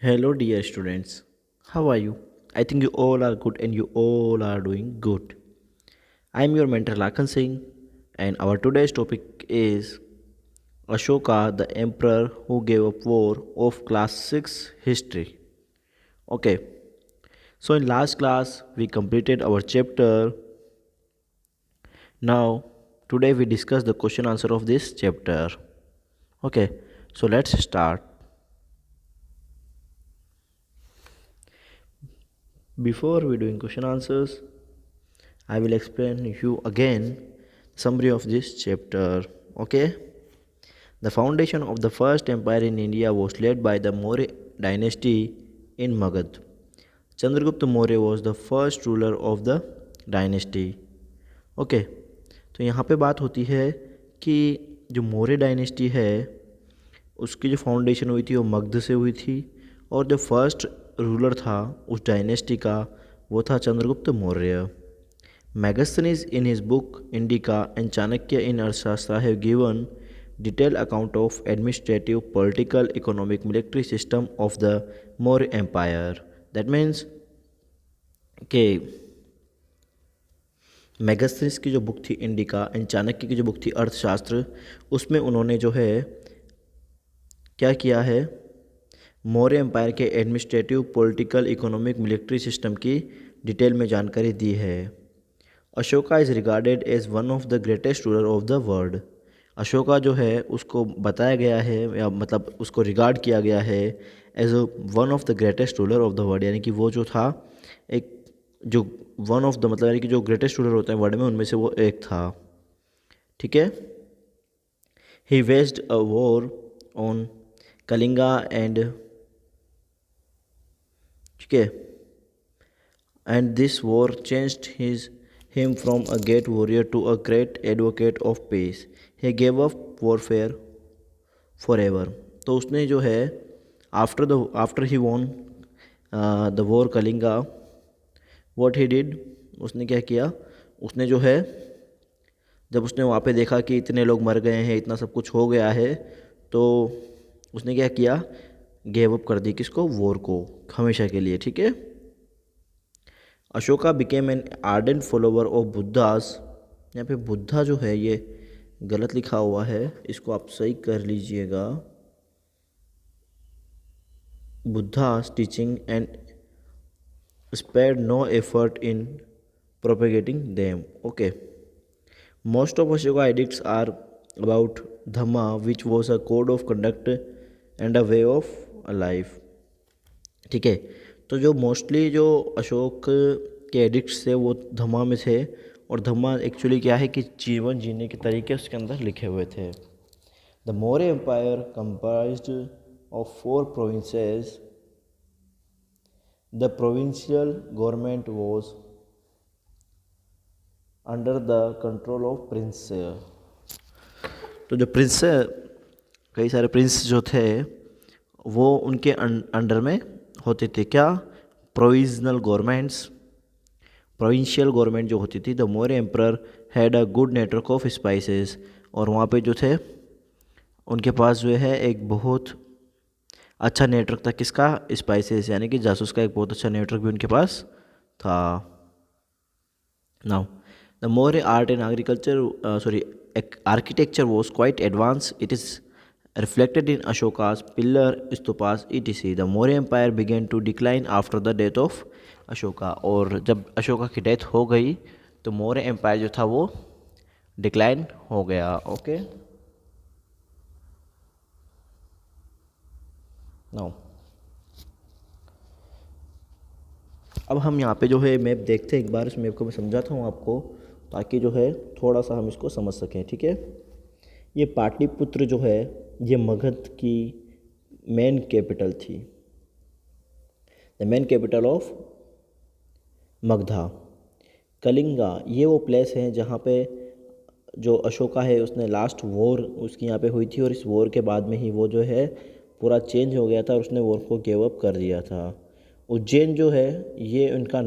Hello, dear students. How are you? I think you all are good and you all are doing good. I am your mentor Lakan Singh, and our today's topic is Ashoka, the emperor who gave up war of class 6 history. Okay, so in last class we completed our chapter. Now, today we discuss the question answer of this chapter. Okay, so let's start. Before we doing question answers, I will explain you again summary of this chapter. Okay, the foundation of the first empire in India was led by the Maurya dynasty in Magad. Chandragupta Maurya was the first ruler of the dynasty. Okay, तो यहाँ पे बात होती है कि जो Maurya dynasty है उसकी जो फाउंडेशन हुई थी वो मगध से हुई थी और जो फर्स्ट रूलर था उस डायनेस्टी का वो था Chandragupta Maurya. Megasthenes in his book Indica and Chanakya in Arthashastra have given detailed account of administrative, political, economic, military system of the Maurya Empire. That means कि मेगास्थनीज की जो बुक थी इंडिका एंड चाणक्य की जो बुक थी अर्थशास्त्र, उसमें उन्होंने जो है क्या किया है, मौर्य एम्पायर के administrative, political, economic, military system की डिटेल में जानकारी दी है. Ashoka is regarded as one of the greatest ruler of the world. Ashoka जो है उसको बताया गया है या मतलब उसको रिगार्ड किया गया है as one of the greatest ruler of the world, यानी कि वो जो था एक जो वन ऑफ द मतलब यानी कि जो ग्रेटेस्ट रूलर होते हैं वर्ल्ड में उनमें से वो एक था. ठीक है. He waged a war on Kalinga and ठीक है and this war changed him from a great warrior to a great advocate of peace. He gave up warfare forever. तो उसने जो है after he won the war Kalinga, what he did, उसने क्या किया, उसने जो है जब उसने वहाँ पे देखा कि इतने लोग मर गए हैं, इतना सब कुछ हो गया है, तो उसने क्या किया, गेव अप कर दी किसको, वॉर को, हमेशा के लिए. ठीक है. Ashoka became an ardent follower of Buddhas. यहाँ पे बुद्धा जो है ये गलत लिखा हुआ है, इसको आप सही कर लीजिएगा. Buddhas teaching and spared no effort in propagating them. Okay. Most of Ashoka edicts are about Dhamma, which was a code of conduct and a way of life. ठीक है. तो जो मोस्टली जो अशोक के एडिक्ट्स थे वो धम्मा में थे, और धम्मा एक्चुअली क्या है कि जीवन जीने के तरीके उसके अंदर लिखे हुए थे. The Maurya empire comprised of 4 provinces. The provincial government was under the control of prince. तो जो प्रिंस, कई सारे प्रिंस जो थे वो उनके अंडर में होते थे. क्या, प्रोविजनल गवर्नमेंट्स, प्रोविंशियल गवर्नमेंट जो होती थी. The Maurya emperor had a good network of spices. और वहाँ पे जो थे उनके पास जो है एक बहुत अच्छा नेटवर्क था. किसका, स्पाइसेस, यानी कि जासूस का एक बहुत अच्छा नेटवर्क भी उनके पास था. Now the Maurya art and agriculture architecture was quite advanced. It is reflected in Ashoka's pillar, stupas, etc. The Maurya Empire began to decline after the death of Ashoka. और जब अशोका की डेथ हो गई तो मौर्य एम्पायर जो था वो डिक्लाइन हो गया. ओके. नाउ अब हम यहाँ पे जो है मैप देखते हैं एक बार. इस मैप को मैं समझाता हूँ आपको ताकि जो है थोड़ा सा हम इसको समझ सकें. ठीक है. ये पाटलिपुत्र जो है ये मगध की मेन कैपिटल थी, the main capital of Magadha. Kalinga ये वो प्लेस है जहाँ पे जो अशोका है उसने लास्ट वॉर उसकी यहाँ पे हुई थी, और इस वॉर के बाद में ही वो जो है पूरा चेंज हो गया था और उसने वॉर को गिव अप कर दिया था. उज्जैन जो है ये उनका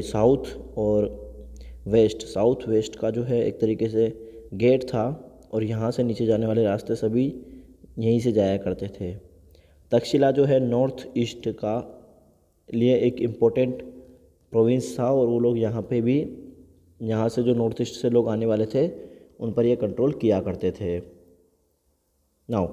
साउथ और साउथ वेस्ट का जो है एक तरीके से गेट था, और यहाँ से नीचे जाने वाले रास्ते सभी यहीं से जाया करते थे. तक्षशिला जो है नॉर्थ ईस्ट का लिए एक इम्पोर्टेंट प्रोविंस था और वो लोग यहाँ पे भी, यहाँ से जो नॉर्थ ईस्ट से लोग आने वाले थे उन पर ये कंट्रोल किया करते थे। Now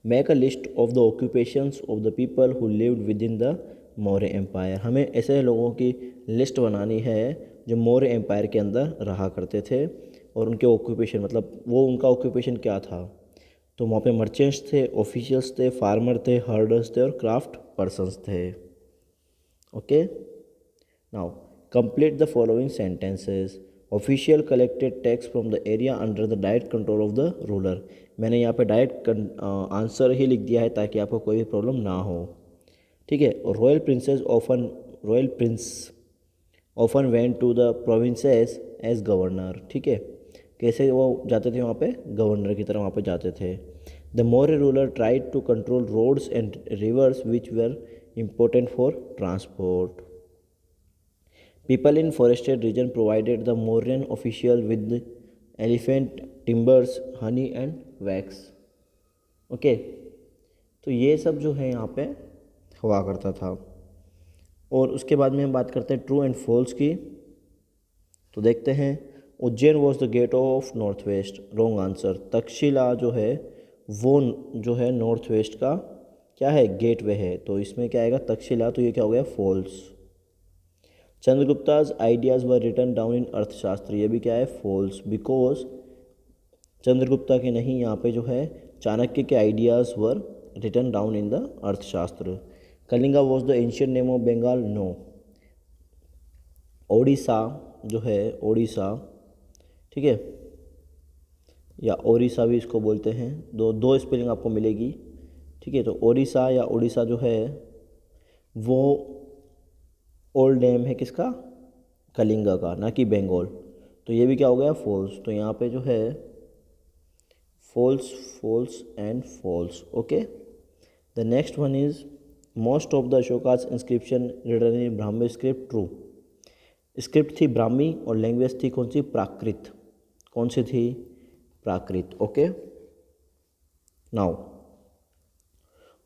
make a list of the occupations of the people who lived within the Maurya empire. हमें ऐसे लोगों की लिस्ट बनानी है जो मौर्य एम्पायर के अंदर रहा करते थे और उनके ऑक्यूपेशन, मतलब वो उनका ऑक्यूपेशन क्या था। तो वहाँ पे मर्चेंट्स थे, ऑफिशियल्स थे, फार्मर थे, हर्डर्स थे और क्राफ्ट पर्सन्स थे। Okay, now complete the following sentences. Official collected tax from the area under the direct control of the ruler. मैंने यहाँ पे डायरेक्ट आंसर ही लिख दिया है ताकि आपको कोई भी प्रॉब्लम ना हो। ठीक है, royal prince often went to the provinces as governor. ठीक है, कैसे वो जाते थे वहाँ पे, गवर्नर की तरह वहाँ पे जाते थे। The Maurya ruler tried to control roads and rivers which were important for transport. People in forested region provided the Mauryan official with elephant timbers, honey and wax. Okay, तो ये सब जो है यहाँ पे हुआ करता था। और उसके बाद में हम बात करते हैं ट्रू एंड फॉल्स की। तो देखते हैं, Ujjain was the gate of north west, wrong answer. Takshashila जो है वो जो है नॉर्थ वेस्ट का क्या है, गेट वे है, तो इसमें क्या आएगा, तक्षशिला, तो ये क्या हो गया, false. Chandragupta's ideas were written down in Arthashastra, ये भी क्या है, फॉल्स, बिकॉज चंद्रगुप्ता के नहीं, यहाँ पे जो है चाणक्य के ideas were written down in the Arthashastra. Kalinga was the ancient name of Bengal, no. Odisha जो है, ओडिशा, ठीक है, या ओडिशा भी इसको बोलते हैं, दो स्पेलिंग आपको मिलेगी। ठीक है, तो ओडिशा या ओडिशा जो है वो ओल्ड नेम है किसका, कलिंगा का, ना कि बंगाल। तो ये भी क्या हो गया, फॉल्स। तो यहाँ पे जो है falls, falls and falls. Okay, the next one is most of the Ashoka's inscription written in Brahmi script, true. Script थी ब्राह्मी और लैंग्वेज थी कौन सी, प्राकृत। कौन सी थी, Prakrit. Okay, now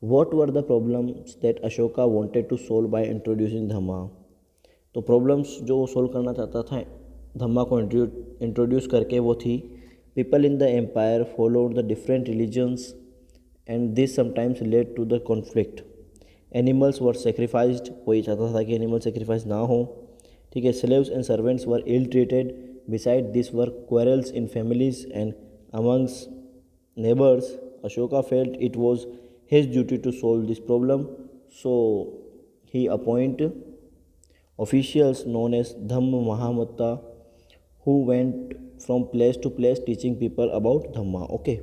what were the problems that Ashoka wanted to solve by introducing Dhamma. तो problems जो वो सोल्व करना चाहता था धम्मा को इंट्रोड्यूस करके वो थी, people in the empire followed the different religions and this sometimes led to the conflict. Animals were sacrificed, कोई चाहता था कि एनिमल सेक्रीफाइस ना हो। ठीक है, slaves and servants were ill treated, beside this were quarrels in families and amongst neighbours. Ashoka felt it was his duty to solve this problem, so he appoint officials known as Dhamma Mahamatta who went from place to place teaching people about Dhamma. Okay,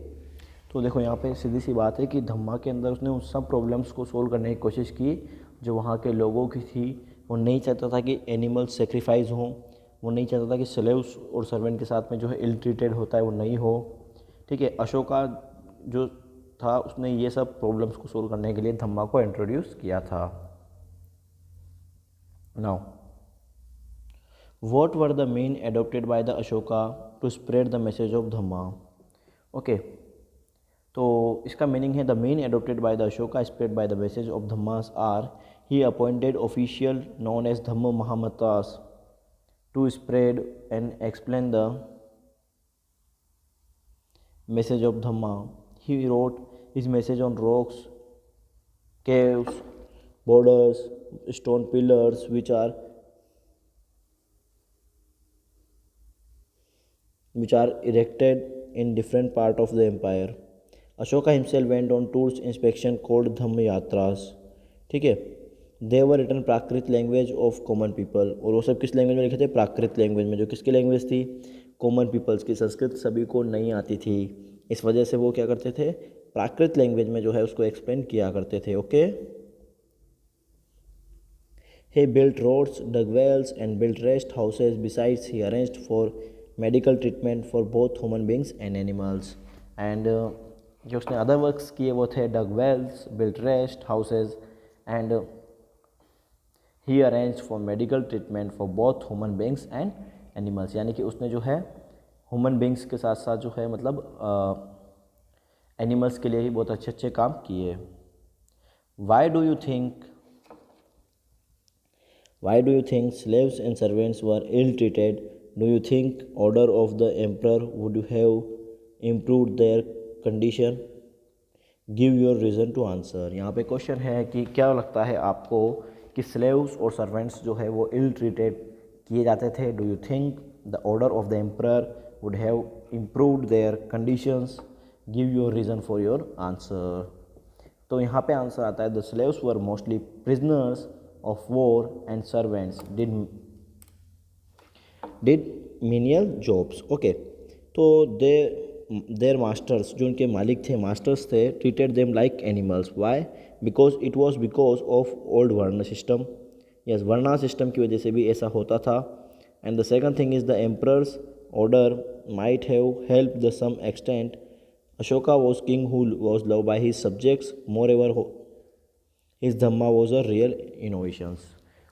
तो देखो यहाँ पे सीधी सी बात है कि धम्मा के अंदर उसने उन सब प्रॉब्लम्स को सोल्व करने की कोशिश की जो वहाँ के लोगों की थी। वो नहीं चाहता था कि एनिमल सेक्रीफाइस हों, वो नहीं चाहता था कि स्लेव्स और सर्वेंट के साथ में जो है इल ट्रीटेड होता है वो नहीं हो। ठीक है, अशोका जो था उसने ये सब प्रॉब्लम्स को सोल्व करने के लिए धम्मा को इंट्रोड्यूस किया था। Now what were the mean adopted by the Ashoka to spread the message of Dhamma. Okay, तो इसका मीनिंग है the mean adopted by the Ashoka spread by the message of Dhammas are he appointed official known as Dhamma Mahamatas to spread and explain the message of Dhamma. He wrote his message on rocks, caves, borders, stone pillars which are erected in different part of the empire. Ashoka himself went on tours inspection called Dhamma Yatras. ठीक है, they were written Prakrit language of common people, और वो सब किस language में लिखे थे, प्राकृत language में, जो किसकी लैंग्वेज थी, कॉमन पीपल्स की। संस्कृत सभी को नहीं आती थी, इस वजह से वो क्या करते थे, प्राकृत लैंग्वेज में जो है उसको एक्सप्लेन किया करते थे। Okay, he built roads, dug wells and built rest houses. Besides, he arranged for medical treatment for both human beings and animals. And जो उसने अदर वर्क्स किए वो थे dug wells, built rest houses and he arranged for medical treatment for both human beings and animals। यानी कि उसने जो है ह्यूमन बींग्स के साथ साथ जो है मतलब एनिमल्स के लिए ही बहुत अच्छे अच्छे काम किए। Why do you think slaves and servants were ill treated? Do you think order of the emperor would have improved their condition? Give your reason to answer. यहाँ पे क्वेश्चन है कि क्या लगता है आपको कि स्लेव्स और सर्वेंट्स जो है वो इल ट्रीटेड किए जाते थे? Do you think the order of the emperor would have improved their conditions? Give your reason for your answer. तो यहाँ पे आंसर आता है the slaves were mostly prisoners of war and servants did menial jobs. Okay, तो their masters, जो उनके मालिक थे, मास्टर्स थे, treated them like animals. Why? Because of old varna system. Yes, varna system की वजह से भी ऐसा होता था। And the second thing is the emperor's order might have help the some extent. Ashoka was king who was love by his subjects, more ever his dhamma was a real innovations.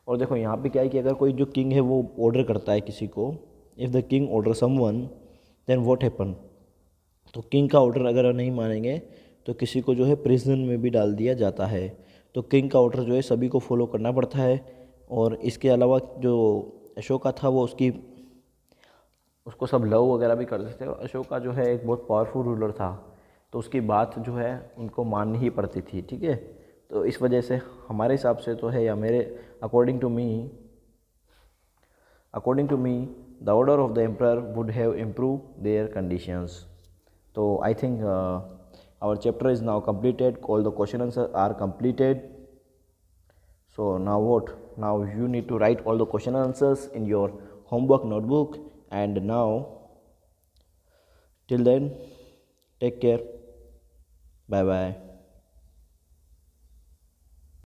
और देखो यहाँ पे क्या है कि अगर कोई जो किंग है वो ऑर्डर करता है किसी को, if the king order someone then what happen, तो किंग का ऑर्डर अगर नहीं मानेंगे तो किसी को जो है प्रिजन में भी डाल दिया जाता है। तो किंग का ऑर्डर जो है सभी को फॉलो करना पड़ता है। और इसके अलावा जो अशोका था वो उसको सब लव वगैरह भी करते थे। और अशोका जो है एक बहुत पावरफुल रूलर था, तो उसकी बात जो है उनको माननी ही पड़ती थी। ठीक है, तो इस वजह से हमारे हिसाब से तो है, या मेरे according to me the order of the emperor would have improve their conditions. तो I think our chapter is now completed, all the question answers are completed. So now what? Now you need to write all the question answers in your homework notebook. And now till then, take care, bye bye.